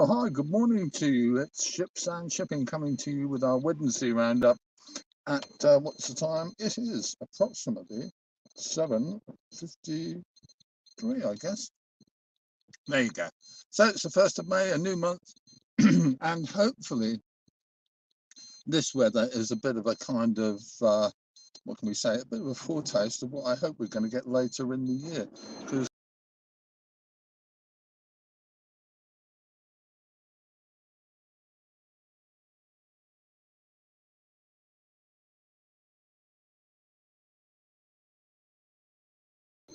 Well, hi, good morning to you. It's Ships and Shipping coming to you with our Wednesday roundup at what's the time? It is approximately 7:53, I guess. There you go. So it's the 1st of May, a new month, and hopefully this weather is a bit of a kind of, what can we say, a bit of a foretaste of what I hope we're going to get later in the year. Because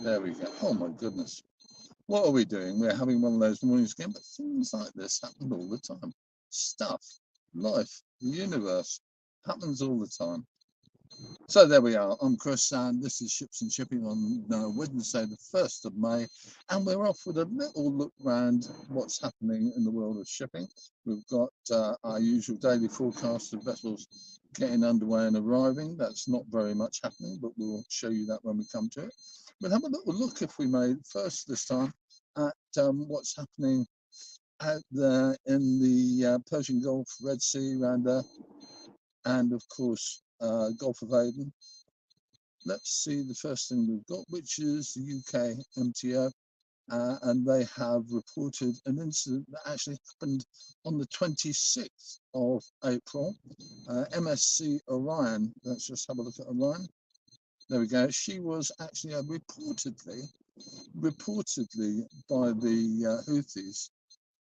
there we go. Oh my goodness. What are we doing? We're having one of those mornings again, but things like this happen all the time. Stuff, life, the universe happens all the time. So there we are. I'm Chris, and this is Ships and Shipping on Wednesday, the 1st of May, and we're off with a little look round what's happening in the world of shipping. We've got our usual daily forecast of vessels getting underway and arriving. That's not very much happening, but we'll show you that when we come to it. We'll have a little look, if we may, first this time at what's happening out there in the Persian Gulf, Red Sea, around there, and of course Gulf of Aden. Let's see the first thing we've got, which is the UK MTO, and they have reported an incident that actually happened on the 26th of April. MSC Orion, let's just have a look at Orion. There we go. She was actually reportedly by the Houthis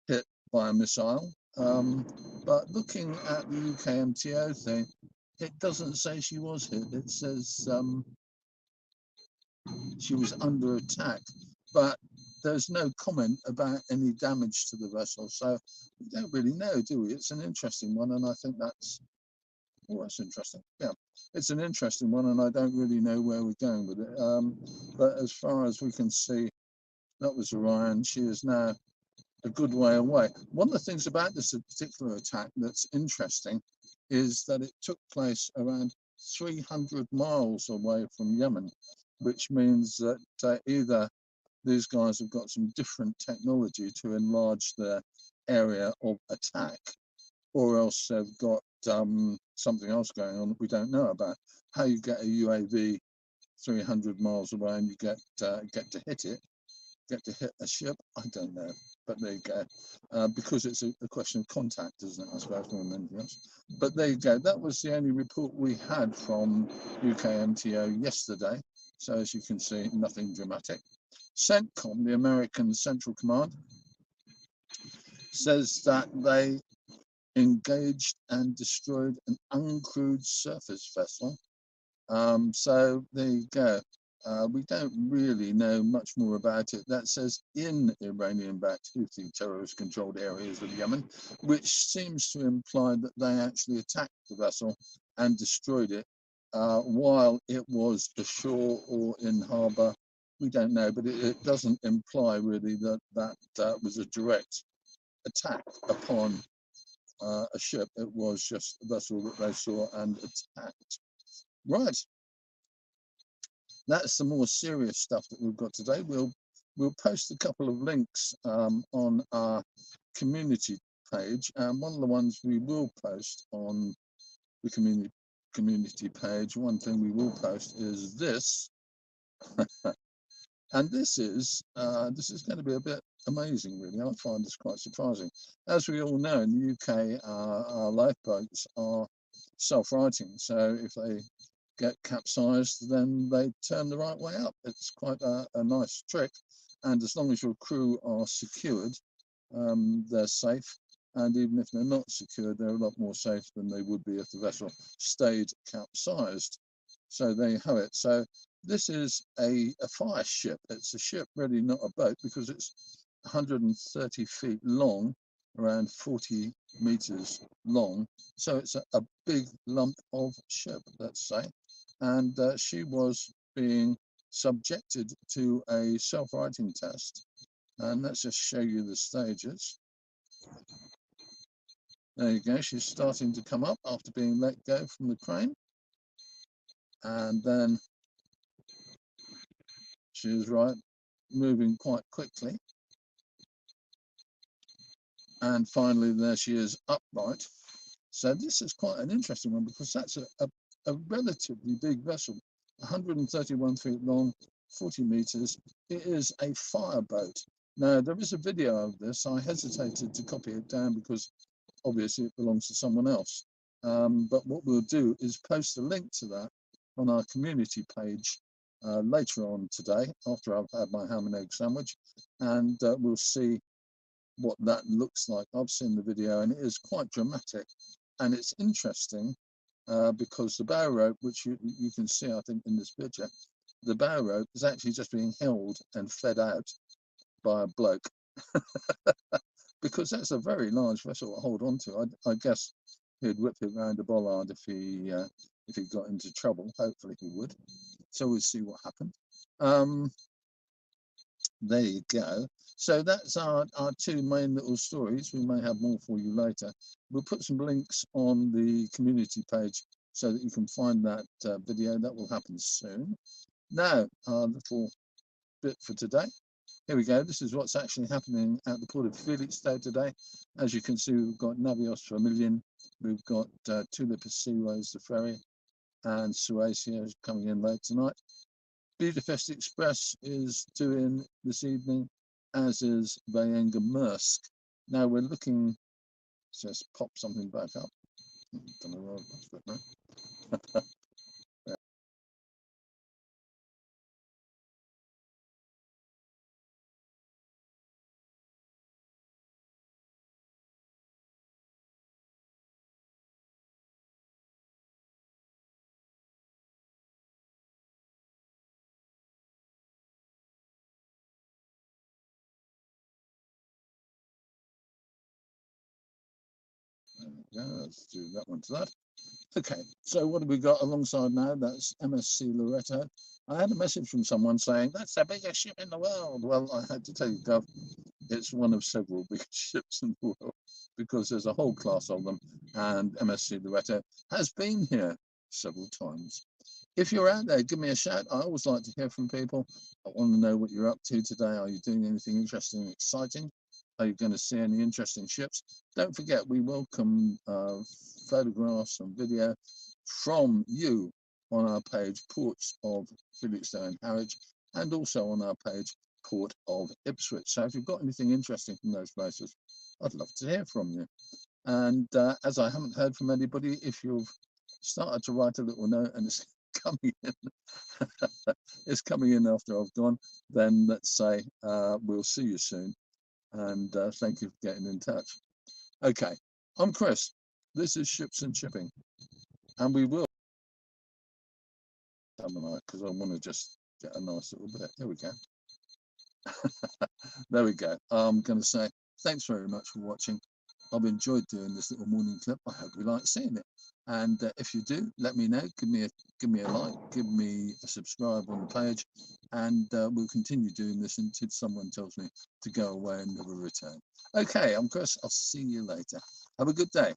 hit by a missile. But looking at the UK MTO thing, it doesn't say she was hit. It says she was under attack, but there's no comment about any damage to the vessel. So we don't really know, do we? It's an interesting one, and I think that's interesting. Yeah, it's an interesting one, and I don't really know where we're going with it. But as far as we can see, that was Orion. She is now a good way away. One of the things about this particular attack that's interesting is that it took place around 300 miles away from Yemen, which means that either these guys have got some different technology to enlarge their area of attack, or else they've got something else going on that we don't know about. How you get a UAV 300 miles away and you get to hit it, get to hit a ship, I don't know. But there you go. Because it's a question of contact, isn't it? I suppose more than anything else. But there you go. That was the only report we had from UK MTO yesterday. So as you can see, nothing dramatic. CENTCOM, the American Central Command, says that they engaged and destroyed an uncrewed surface vessel. So there you go. We don't really know much more about it. That says in Iranian-backed Houthi terrorist-controlled areas of Yemen, which seems to imply that they actually attacked the vessel and destroyed it while it was ashore or in harbour. We don't know, but it doesn't imply really that was a direct attack upon a ship. It was just a vessel that they saw and attacked. Right. That's the more serious stuff that we've got today. We'll post a couple of links on our community page, and one of the ones we will post on the community page, one thing we will post is this. And this is going to be a bit amazing, really. I find this quite surprising. As we all know, in the UK, our lifeboats are self-righting, so if they get capsized, then they turn the right way up. It's quite a nice trick, and as long as your crew are secured, they're safe. And even if they're not secured, they're a lot more safe than they would be if the vessel stayed capsized. So there you have it. So this is a fire ship. It's a ship, really not a boat, because it's 130 feet long, around 40 meters long. So it's a big lump of ship, let's say. And she was being subjected to a self-righting test. And let's just show you the stages. There you go. She's starting to come up after being let go from the crane. And then she is moving quite quickly. And finally, there she is upright. So this is quite an interesting one because that's a relatively big vessel, 131 feet long, 40 meters. It is a fireboat. Now, there is a video of this. I hesitated to copy it down because obviously it belongs to someone else. But what we'll do is post a link to that on our community page later on today, after I've had my ham and egg sandwich, and we'll see what that looks like. I've seen the video and it is quite dramatic, and it's interesting because the bow rope, which you can see, I think, in this picture, the bow rope is actually just being held and fed out by a bloke because that's a very large vessel to hold on to. I guess he'd whip it round a bollard if he got into trouble. Hopefully he would. So we'll see what happened. There you go. So that's our two main little stories. We may have more for you later. We'll put some links on the community page so that you can find that video. That will happen soon. Now, our little bit for today. Here we go. This is what's actually happening at the port of Felixstowe today. As you can see, we've got Navios Vermilion, we've got Tumbler Seaways, the ferry, and Suecia is coming in late tonight. Budapest Express is due in this evening, as is Vajenga Maersk. Now we're looking, just pop something back up. Don't know where I've got it now. Yeah, let's do that one to that. Okay, so what have we got alongside now? That's MSC Loretto. I had a message from someone saying, that's the biggest ship in the world. Well, I had to tell you, Gov, it's one of several big ships in the world because there's a whole class of them, and MSC Loretto has been here several times. If you're out there, give me a shout. I always like to hear from people. I want to know what you're up to today. Are you doing anything interesting and exciting? Are you going to see any interesting ships? Don't forget, we welcome photographs and video from you on our page, Ports of Felixstowe and Harwich, and also on our page, Port of Ipswich. So if you've got anything interesting from those places, I'd love to hear from you. And as I haven't heard from anybody, if you've started to write a little note and it's coming in, it's coming in after I've gone, then let's say we'll see you soon. And thank you for getting in touch. Okay, I'm Chris. This is Ships and Shipping, and we will because I want to just get a nice little bit. Here we go. There we go. I'm going to say thanks very much for watching. I've enjoyed doing this little morning clip. I hope you like seeing it. And if you do, let me know. Give me a like. Give me a subscribe on the page, and we'll continue doing this until someone tells me to go away and never return. Okay, I'm Chris. I'll see you later. Have a good day.